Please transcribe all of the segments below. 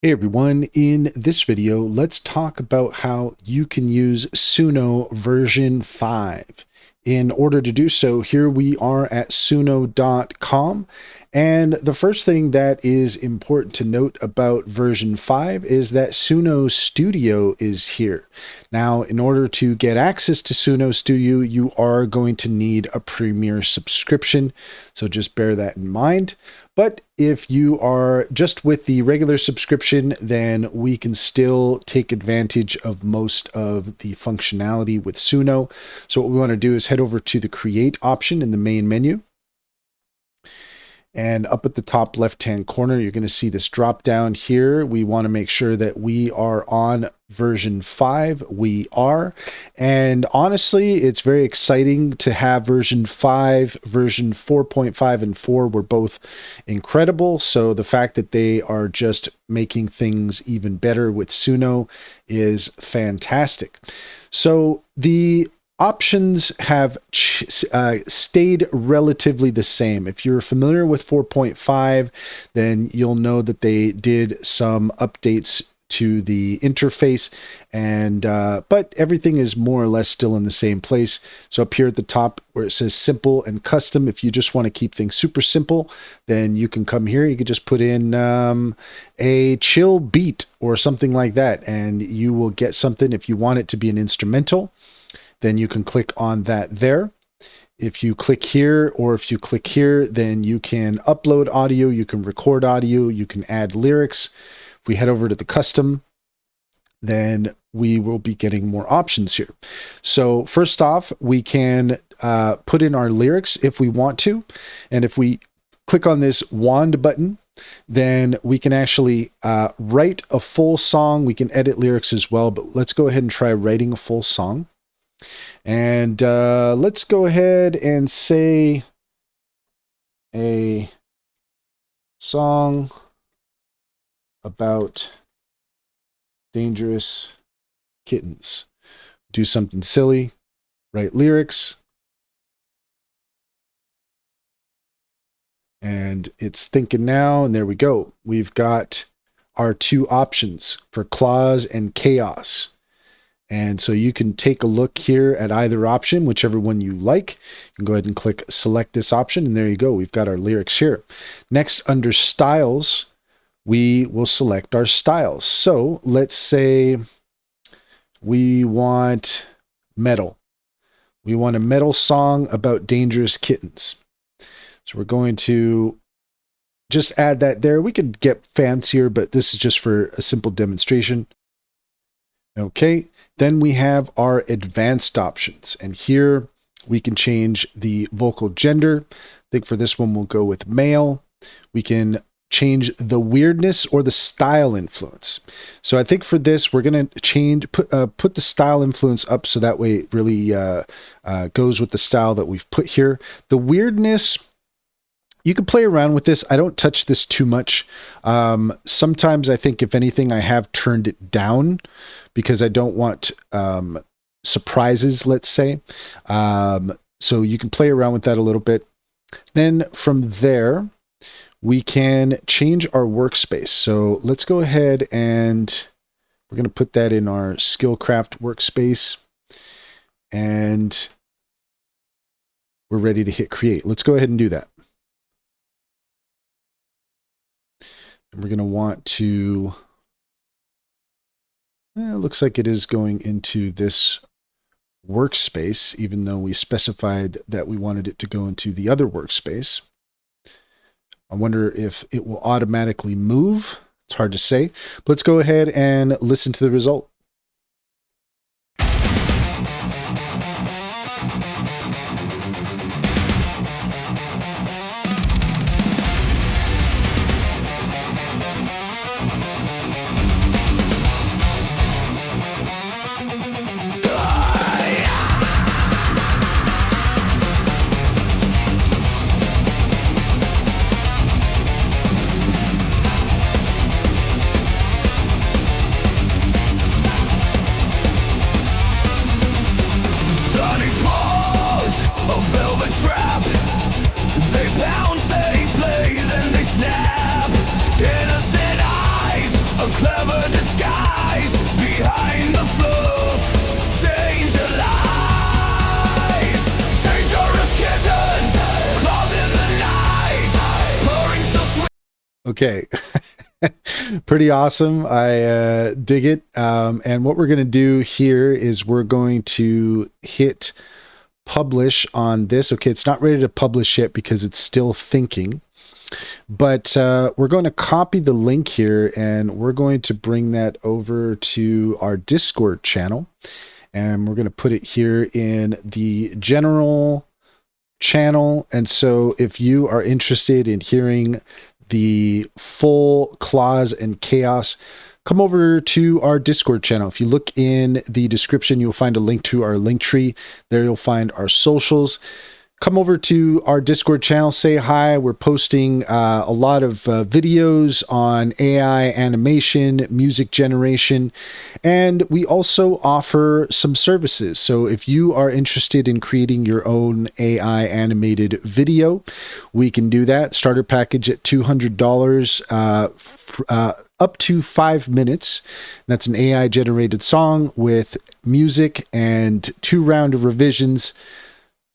Hey everyone, in this video, let's talk about how you can use Suno version 5. In order to do so, here we are at suno.com. And the first thing that is important to note about version 5 is that Suno Studio is here. Now, in order to get access to Suno Studio, you are going to need a Premier subscription. So just bear that in mind. But if you are just with the regular subscription, then we can still take advantage of most of the functionality with Suno. So what we want to do is head over to the Create option in the main menu. And up at the top left-hand corner, you're going to see this drop down here. We want to make sure that we are on version 5. We are. And honestly, it's very exciting to have version 5. Version 4.5 and 4 were both incredible. So the fact that they are just making things even better with Suno is fantastic. So the options have stayed relatively the same. If you're familiar with 4.5, then you'll know that they did some updates to the interface, and but everything is more or less still in the same place. So up here at the top where it says simple and custom, if you just want to keep things super simple, then you can come here. You could just put in a chill beat or something like that, and you will get something. If you want it to be an instrumental, then you can click on that there. If you click here or if you click here, then you can upload audio, you can record audio, you can add lyrics. If we head over to the custom, then we will be getting more options here. So first off, we can put in our lyrics if we want to. And if we click on this wand button, then we can actually write a full song. We can edit lyrics as well, but let's go ahead and try writing a full song. And let's go ahead and say a song about dangerous kittens. Do something silly, write lyrics, and it's thinking now, and there we go. We've got our two options for Claus and Chaos. And so you can take a look here at either option, whichever one you like. You can go ahead and click select this option, and there you go. We've got our lyrics here. Next, under styles, we will select our styles. So let's say we want metal. We want a metal song about dangerous kittens. So we're going to just add that there. We could get fancier, but this is just for a simple demonstration. Okay, then we have our advanced options, and here we can change the vocal gender. I think for this one we'll go with male. We can change the weirdness or the style influence. So I think for this we're going to put the style influence up so that way it really goes with the style that we've put here. The weirdness, you can play around with this. I don't touch this too much. Sometimes I think, if anything, I have turned it down because I don't want surprises, let's say. So you can play around with that a little bit. Then from there, we can change our workspace. So let's go ahead and we're going to put that in our Skillcraft workspace. And we're ready to hit create. Let's go ahead and do that. And we're going to want to, it looks like it is going into this workspace, even though we specified that we wanted it to go into the other workspace. I wonder if it will automatically move. It's hard to say. But let's go ahead and listen to the result. clever disguise behind the fluff. Danger lies. Dangerous kittens, claws in the night, purring so sweet. Okay. Pretty awesome. I dig it. And what we're going to do here is we're going to hit publish on this. Okay, it's not ready to publish yet because it's still thinking. But we're going to copy the link here and we're going to bring that over to our Discord channel. And we're going to put it here in the general channel. And so if you are interested in hearing the full Claws and Chaos, come over to our Discord channel. If you look in the description, you'll find a link to our link tree. There you'll find our socials. Come over to our Discord channel, say hi. We're posting a lot of videos on AI animation, music generation, and we also offer some services. So if you are interested in creating your own AI animated video, we can do that. Starter package at $200, up to 5 minutes. That's an AI generated song with music and 2 rounds of revisions,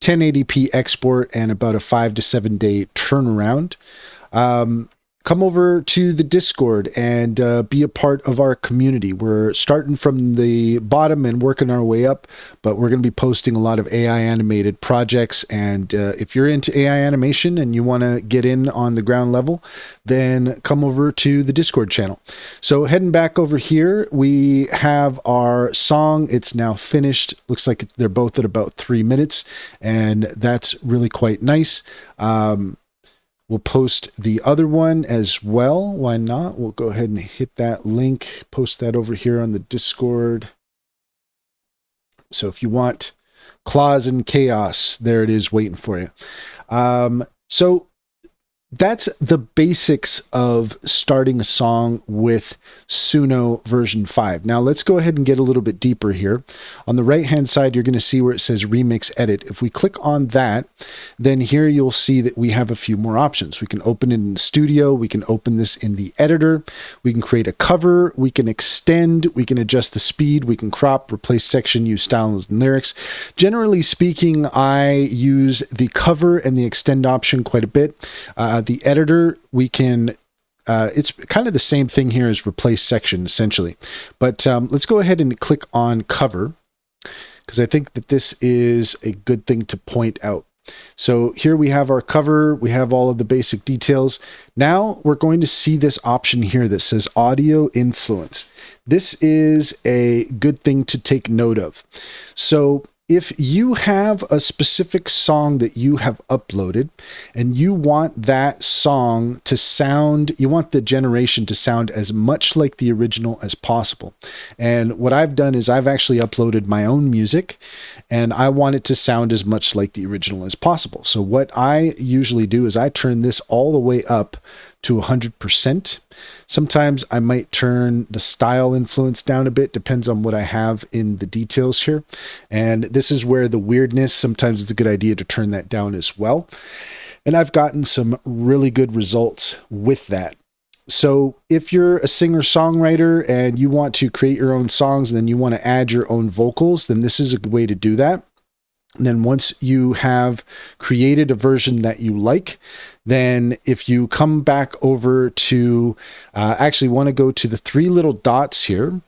1080p export, and about a 5 to 7 day turnaround. Come over to the Discord and be a part of our community. We're starting from the bottom and working our way up, but we're going to be posting a lot of AI animated projects. And if you're into AI animation and you want to get in on the ground level, then come over to the Discord channel. So heading back over here, we have our song. It's now finished. Looks like they're both at about 3 minutes, and that's really quite nice. We'll post the other one as well. Why not? We'll go ahead and hit that link, post that over here on the Discord. So if you want Claws and Chaos, there it is waiting for you. So that's the basics of starting a song with Suno version 5. Now let's go ahead and get a little bit deeper here. On the right hand side, you're going to see where it says Remix Edit. If we click on that, then here you'll see that we have a few more options. We can open it in the studio. We can open this in the editor. We can create a cover. We can extend. We can adjust the speed. We can crop, replace section, use styles and lyrics. Generally speaking, I use the cover and the extend option quite a bit. The editor, we can, it's kind of the same thing here as replace section essentially, but let's go ahead and click on cover because I think that this is a good thing to point out. So here we have our cover, we have all of the basic details. Now we're going to see this option here that says audio influence. This is a good thing to take note of. So if you have a specific song that you have uploaded and you want that song to sound, you want the generation to sound as much like the original as possible. And what I've done is I've actually uploaded my own music and I want it to sound as much like the original as possible. So what I usually do is I turn this all the way up to 100%. Sometimes I might turn the style influence down a bit, depends on what I have in the details here. And this is where the weirdness, sometimes it's a good idea to turn that down as well. And I've gotten some really good results with that. So if you're a singer-songwriter and you want to create your own songs and then you want to add your own vocals, then this is a good way to do that. And then once you have created a version that you like, then if you come back over to, actually want to go to the 3 little dots here,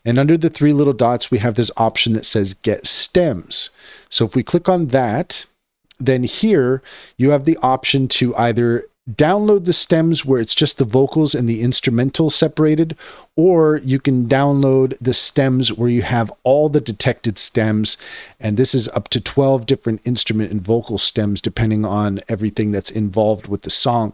and under the 3 little dots, we have this option that says get stems. So if we click on that, then here you have the option to either download the stems where it's just the vocals and the instrumental separated, or you can download the stems where you have all the detected stems, and this is up to 12 different instrument and vocal stems depending on everything that's involved with the song.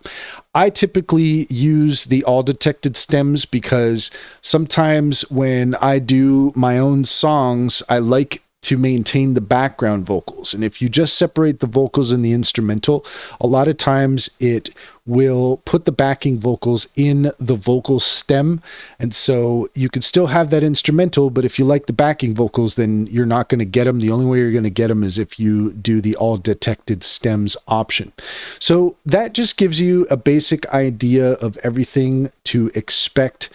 I typically use the all detected stems because sometimes when I do my own songs, I like to maintain the background vocals. And if you just separate the vocals and the instrumental, a lot of times it will put the backing vocals in the vocal stem. And so you can still have that instrumental, but if you like the backing vocals, then you're not going to get them. The only way you're going to get them is if you do the all detected stems option. So that just gives you a basic idea of everything to expect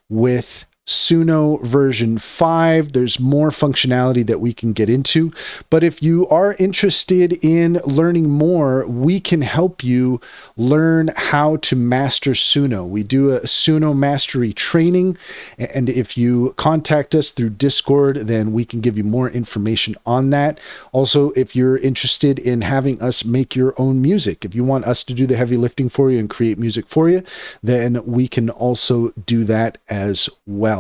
with Suno version 5. There's more functionality that we can get into, but if you are interested in learning more, we can help you learn how to master Suno. We do a Suno mastery training, and if you contact us through Discord, then we can give you more information on that. Also, if you're interested in having us make your own music, if you want us to do the heavy lifting for you and create music for you, then we can also do that as well.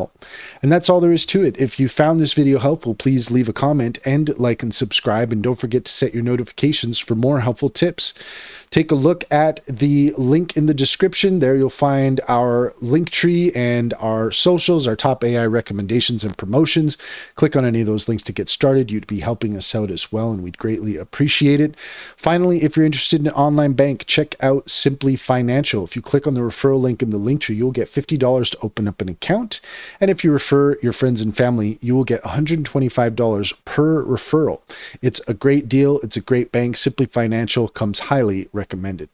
And that's all there is to it. If you found this video helpful, please leave a comment and like and subscribe, and don't forget to set your notifications for more helpful tips. Take a look at the link in the description. There you'll find our link tree and our socials, our top AI recommendations and promotions. Click on any of those links to get started. You'd be helping us out as well, and we'd greatly appreciate it. Finally, if you're interested in an online bank, check out Simply Financial. If you click on the referral link in the link tree, you'll get $50 to open up an account. And if you refer your friends and family, you will get $125 per referral. It's a great deal. It's a great bank. Simply Financial comes highly recommended.